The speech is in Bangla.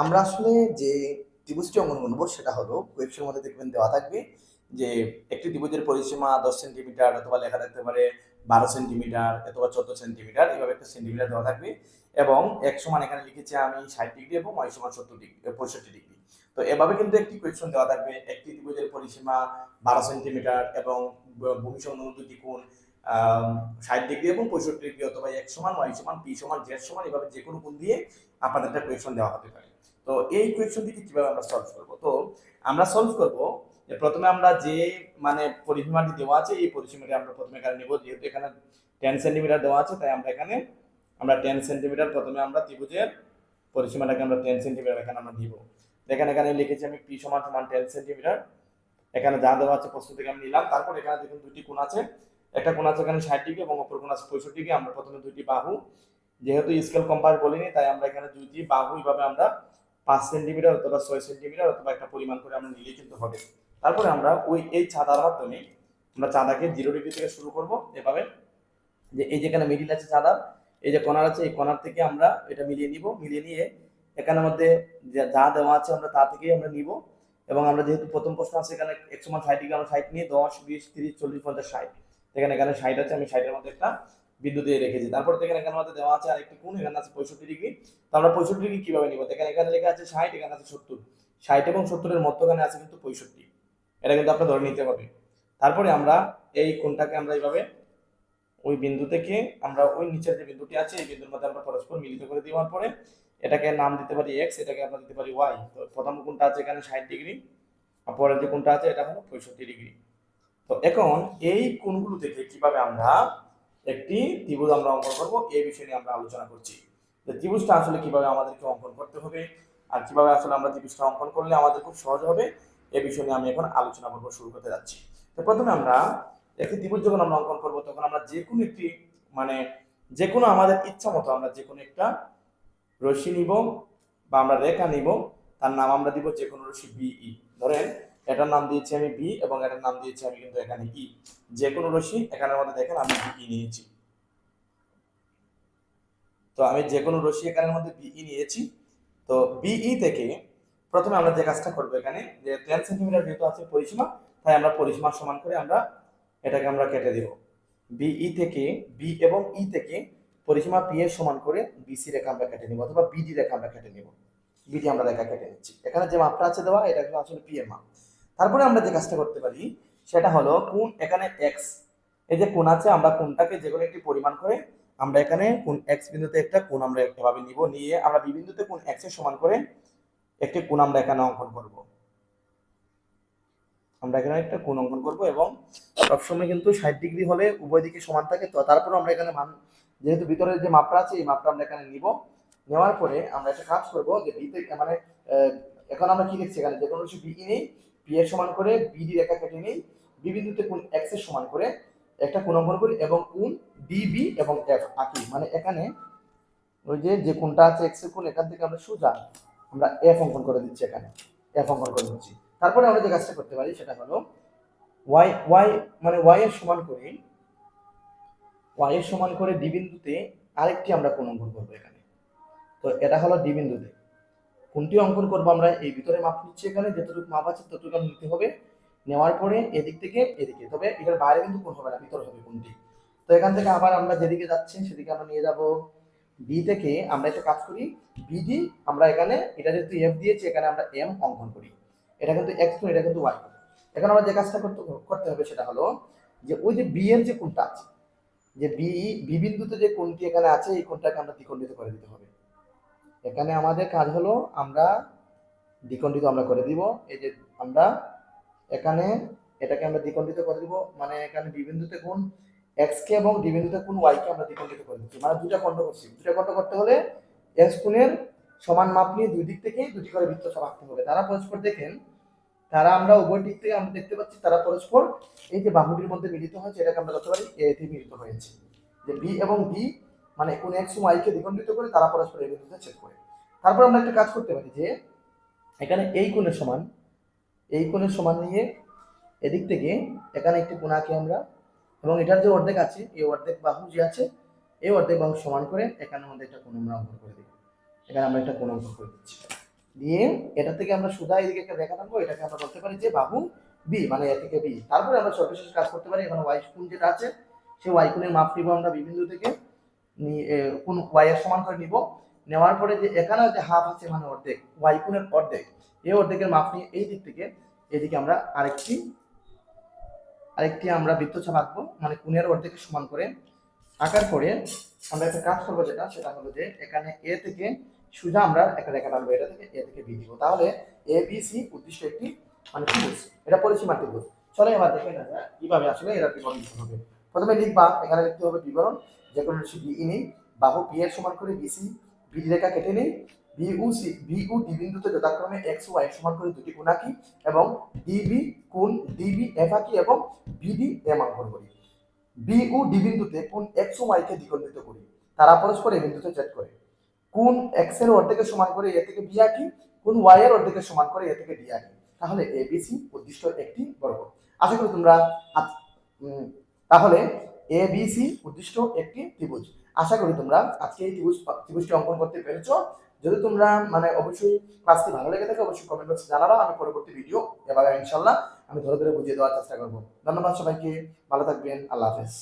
আমরা আসলে যে ত্রিভুজটি অঙ্কন করব সেটা হলো কোয়েকশনের মধ্যে দেখবেন দেওয়া থাকবে যে একটি ত্রিভুজের পরিসীমা 10 সেন্টিমিটার অথবা লেখা থাকতে পারে 12 সেন্টিমিটার অথবা 14 সেন্টিমিটার, এভাবে একটা সেন্টিমিটার দেওয়া থাকবে এবং x সমান এখানে লিখেছি আমি 60 ডিগ্রি এবং y সমান 70 ডিগ্রি 65 ডিগ্রি। তো এভাবে কিন্তু একটি কোয়েকশন দেওয়া থাকবে একটি ত্রিভুজের পরিসীমা 12 সেন্টিমিটার এবং ভূমি সমান দুটি কোণ 60 ডিগ্রি এবং 65 ডিগ্রি অথবা x সমান y সমান p সমান z সমান, এভাবে যে কোনো কোণ দিয়ে আপনাদের একটা কোয়েকশন দেওয়া হতে পারে। তো এই কোয়েকশনটিকে কিভাবে আমরা সলভ করব? তো আমরা সলভ করব যে প্রথমে আমরা যে মানে পরিসীমাটি দেওয়া আছে এই পরিসীমাটি আমরা প্রথমে এখানে নেব। যেহেতু এখানে 10 সেন্টিমিটার দেওয়া আছে তাই আমরা এখানে 10 সেন্টিমিটার প্রথমে আমরা ত্রিভুজের পরিসীমাটাকে আমরা 10 সেন্টিমিটার এখানে আমরা নিব। দেখেন এখানে লিখেছি আমি p সমান 10 সেন্টিমিটার। এখানে যা দেওয়া আছে প্রশ্ন থেকে আমি নিলাম। তারপর এখানে দেখুন দুটি কোণ আছে, একটা কোণ আছে এখানে 60 ডিগ্রি এবং অপর কোণ আছে 65 ডিগ্রি। আমরা প্রথমে দুটি বাহু, যেহেতু স্কেল কম্পাস বলিনি তাই আমরা এখানে দুইটি বাহু এইভাবে আমরা 5 সেন্টিমিটার অথবা 6 সেন্টিমিটার অথবা একটা পরিমাণ করে আমরা নিলে কিন্তু হবে। তারপরে আমরা এই চাঁদার মাধ্যমে আমরা চাঁদাকে 0 ডিগ্রি থেকে শুরু করব এভাবে, যে এই যেখানে মিডিল আছে চাঁদার, এই যে কর্নার আছে এই কর্নার থেকে আমরা এটা মিলিয়ে নিব। মিলিয়ে নিয়ে এখানের মধ্যে যা দেওয়া আছে আমরা তা থেকেই আমরা নিব এবং আমরা যেহেতু প্রথম প্রশ্ন আছে এখানে x সমান 60 ডিগ্রি, আমরা 60 নিয়ে 10 20 30 40 50 60, এখানে 60 আছে, আমি 60 এর মধ্যে একটা বিন্দু দিয়ে রেখেছি। তারপর দেখেন এখানে মধ্যে দেওয়া আছে আরেকটি কোণ, এখানে আছে 65 ডিগ্রি। তো আমরা 65 ডিগ্রি কিভাবে নিব? দেখেন এখানে লেখা আছে 60, এখানে আছে 70, 60 এবং 70 এর মধ্যখানে আছে কিন্তু 65, এটা কিন্তু আপনার ধরে নিতে হবে। তারপরে আমরা এই কোণটাকে আমরা এইভাবে ওই বিন্দু থেকে আমরা ওই নিচের যে বিন্দুটি আছে এই বিন্দুর মধ্যে আমরা পরস্পর মিলিত করে দেওয়ার পরে এটাকে নাম দিতে পারি x, এটাকে আমরা দিতে পারি y। তো প্রথম কোণটা আছে এখানে 60 ডিগ্রি আর পরের যে কোণটা আছে এটা হলো 65 ডিগ্রি। তো এখন এই কোণগুলো থেকে কিভাবে আমরা একটি ত্রিভুজ আমরা অঙ্কন করব এই বিষয় নিয়ে আমরা আলোচনা করছি। যে ত্রিভুজটা আসলে কিভাবে আমাদেরকে অঙ্কন করতে হবে আর কিভাবে আসলে আমরা ত্রিভুজটা অঙ্কন করলে আমাদের খুব সহজ হবে এই বিষয় নিয়ে আমি এখন আলোচনা করব, শুরু করতে যাচ্ছি। তো প্রথমে আমরা একটি ত্রিভুজ যখন আমরা অঙ্কন করব তখন আমরা যে কোনো একটি মানে যে কোনো আমাদের ইচ্ছা মতো আমরা যে কোনো একটা রশ্মি নিব বা আমরা রেখা নিব, তার নাম আমরা দিব যে কোনো রশ্মি বিই। ধরেন এটার নাম দিয়েছি আমি বি এবং এটার নাম দিয়েছি আমি কিন্তু এখানে ই। যে কোনো রশ্মি এখানের মধ্যে দেখেন আমি বিই নিয়েছি। তো আমি যে কোনো রশ্মি এখানের মধ্যে বিই নিয়েছি। তো বিই থেকে প্রথমে আমরা যে কাজটা করবো এখানে যে 10 সেন্টিমিটার যেহেতু আছে পরিসীমা, তাই আমরা পরিসীমা সমান করে আমরা এটাকে আমরা কেটে দেব। বিই থেকে বি এবং ই থেকে পরিসীমা পি এর সমান করে বিসি রেখা আমরা কেটে নিব অথবা বিডি রেখা আমরা কেটে নিব। বিডি আমরা রেখা কেটে নিচ্ছি। এখানে যে মাপটা আছে দেওয়া এটা কিন্তু আসলে পি এর মাপ। তারপরে আমরা যে কাজটা করতে পারি সেটা হলো কোণ এখানে এক্স, এই যে কোণ আছে আমরা কোণটাকে যে কোনো একটি পরিমাণ করে আমরা এখানে কোণ এক্স বিন্দুতে একটা কোণ আমরা এভাবে নিব, নিয়ে আমরা বি বিন্দুতে কোণ এক্স এর সমান করে একটি কোণ আমরা এখানে অঙ্কন করব। আমরা এখানে একটা কোণ অঙ্কন করব এবং সবসময় কিন্তু 60 ডিগ্রি হলে উভয় দিকে সমান থাকে। তো তারপর আমরা এখানে মান, যেহেতু ভিতরের যে মাপটা আছে এই মাপটা আমরা এখানে নিব। নেওয়ার পরে আমরা একটা কাজ করব যে বি থেকে মানে এখন আমরা কি লিখছি এখানে যে কোনো কিছু বি নেই, পি এর সমান করে বিডি রেখা কেটে নেই, বি বিন্দুতে কোণ এক্স এর সমান করে একটা কোণ অঙ্কন করি এবং কোণ ডিবি এবং এফ আঁকি। মানে এখানে ওই যে কোণটা আছে এক্স এর কোণ, এখান থেকে আমরা সোজা আমরা এফ অঙ্কন করে দিচ্ছি, এখানে এফ অঙ্কন করে দিচ্ছি। তারপরে আমরা যে কাজটা করতে পারি সেটা হলো ওয়াই ওয়াই মানে ওয়াই এর সমান করে ডি বিন্দুতে আরেকটি আমরা কোণ অঙ্কন করবো এখানে। তো এটা হলো ডি বিন্দুতে কোণটি অঙ্কন করবো আমরা এই ভিতরে মাপ নিচ্ছি, এখানে যতটুকু মাপ আছে ততটুকু নিতে হবে। নেওয়ার পরে এদিক থেকে এদিকে, তবে এটার বাইরে কিন্তু কোণ হবে না, ভিতরে হবে কোণটি। তো এখান থেকে আবার আমরা যেদিকে যাচ্ছি সেদিকে আমরা নিয়ে যাব। বি থেকে আমরা একটা কাজ করি, বিডি আমরা এখানে এটা যেহেতু এফ দিয়েছি এখানে আমরা এম অঙ্কন করি। এটা কিন্তু এক্স কোণ, এটা কিন্তু ওয়াই কোণ। এখন আমরা যে কাজটা করতে হবে সেটা হলো যে ওই যে বি এর যে কোণটা আছে, যে বি বিন্দুতে যে কোণটি এখানে আছে এই কোণটাকে আমরা দ্বিখণ্ডিত করে দিতে হবে। এখানে আমাদের কাজ হলো আমরা দ্বিখণ্ডিত আমরা করে দিব। এই যে আমরা এখানে এটাকে আমরা দ্বিখণ্ডিত করে দিব, মানে এখানে বি বিন্দুতে কোণ এক্স কে এবং ডি বিন্দুতে কোণ ওয়াই কে আমরা দ্বিখণ্ডিত করে দিচ্ছি। মানে দুইটা খণ্ড করছি। দুইটা খণ্ড করতে হলে এক্স কোণের সমান মাপ নিয়ে দুই দিক থেকে দুটি করে বৃত্ত আঁকতে হবে। তারা পরস্পর দেখেন, তারা আমরা উভয় দিক থেকে আমরা দেখতে পাচ্ছি তারা পরস্পর এই যে বাহুটির মধ্যে মিলিত হয়েছে, এটাকে আমরা বলতে পারি এ তে মিলিত হয়েছে। যে বি এবং ডি মানে কোণ এক্স ও ওয়াই কে দ্বিখণ্ডিত করে তারা পরস্পর এই বিন্দুতে ছেদ করে। তারপর আমরা একটা কাজ করতে পারি যে এখানে এই কোণের সমান নিয়ে এদিক থেকে এখানে একটি কোণ আঁকি আমরা এবং এটার যে অর্ধেক আছে এই অর্ধেক বাহু যে আছে এই অর্ধেক বাহু সমান করে এখানে আমাদের একটা কোণ আমরা অঙ্কন করে দিই। এখানে আমরা একটা কোণ অঙ্কন করে দিচ্ছি। দিয়ে এটা থেকে আমরা সোজা এদিকে একটা রেখা টানবো, এটাকে আমরা বলতে পারি যে বাহু বি, মানে এ থেকে বি। তারপরে আমরা সর্বশেষ কাজ করতে পারি, এখন ওয়াই কোণ যেটা আছে সেই ওয়াই কোণের মাপ নিব আমরা বি বিন্দু থেকে, কোণ ওয়াই এর সমান করে নিব। নেওয়ার পরে যে এখানে যে হাফ আছে মানে অর্ধেক, ওয়াই কোণের অর্ধেক, এই অর্ধেকের মাপ নিয়ে এই দিক থেকে এদিকে আমরা আরেকটি আমরা বৃত্তচাপ আঁকবো, মানে কোণের অর্ধেকের সমান করে আঁকার পরে আমরা একটা কাজ করবো, সেটা হলো যে এখানে এ থেকে সোজা আমরা একটা রেখা টানবো, এটা থেকে এ থেকে বি দিব। তাহলে এ বি সি উদ্দিষ্ট একটি মানে ত্রিভুজ, এটা পরিসীমার ত্রিভুজ। চলো এবার দেখে না যায় কিভাবে আসলে এর বিবরণ দিতে হবে। প্রথমে লিখবা, এখানে লিখতে হবে বিবরণ, যে কোনো বি নেই, বাহু পি এর সমান করে বিসি বি রেখা কেটে নেই, বি ও ডি বিন্দুতে যথাক্রমে এক্স ও ওয়াই সমান করে দুটি কোণ আঁকি এবং ডিবি কোণ ডিবি এফ আঁকি এবং বিডি এম অঙ্কন করি। বি ও ডি বিন্দুতে কোণ এক্স ও ওয়াই কে দ্বিখণ্ডিত করি, তারা পরস্পর এই বিন্দুতে ছেদ করে। কোণ এক্স এর অর্ধেকের সমান করে এ থেকে বি আঁকি, কোণ ওয়াই এর অর্ধেকের সমান করে এ থেকে ডি আঁকি। তাহলে এ বি সি উদ্দিষ্ট একটি বর্গ। আশা করি তোমরা তাহলে এ বি সি উদ্দিষ্ট একটি ত্রিভুজ। আশা করি তোমরা আজকে এই ত্রিভুজটি অঙ্কন করতে পেরেছো। যদি তোমরা মানে অবশ্যই ক্লাসটি ভালো লেগে থাকে অবশ্যই কমেন্ট বক্সে জানাবা, আমি পরবর্তী ভিডিও এবার ইনশাল্লাহ আমি ধরে ধরে বুঝিয়ে দেওয়ার চেষ্টা করবো। ধন্যবাদ সবাইকে, ভালো থাকবেন, আল্লাহ হাফেজ।